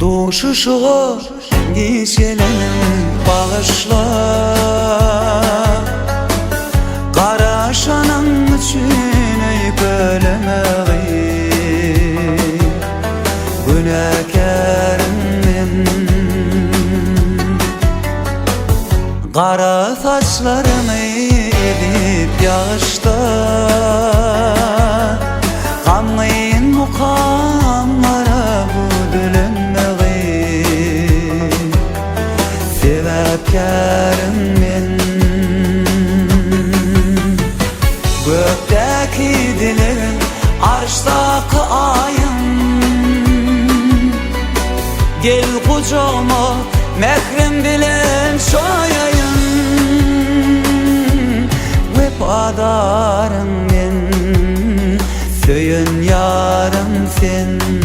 Duşuşuğu gişelenin bağışla, Qaraşanın üçün eyip ölemeği, Günahkarım men. Qara saçlarımı edip yağışta, Qanlayın mukamlara bu dilenmeği, Sebepkarım men. Gökteki dileğin, arştaki ayım, Gel kucağıma mehrim bilen şoyayım, Vefadarım men, Söyün yarım sen.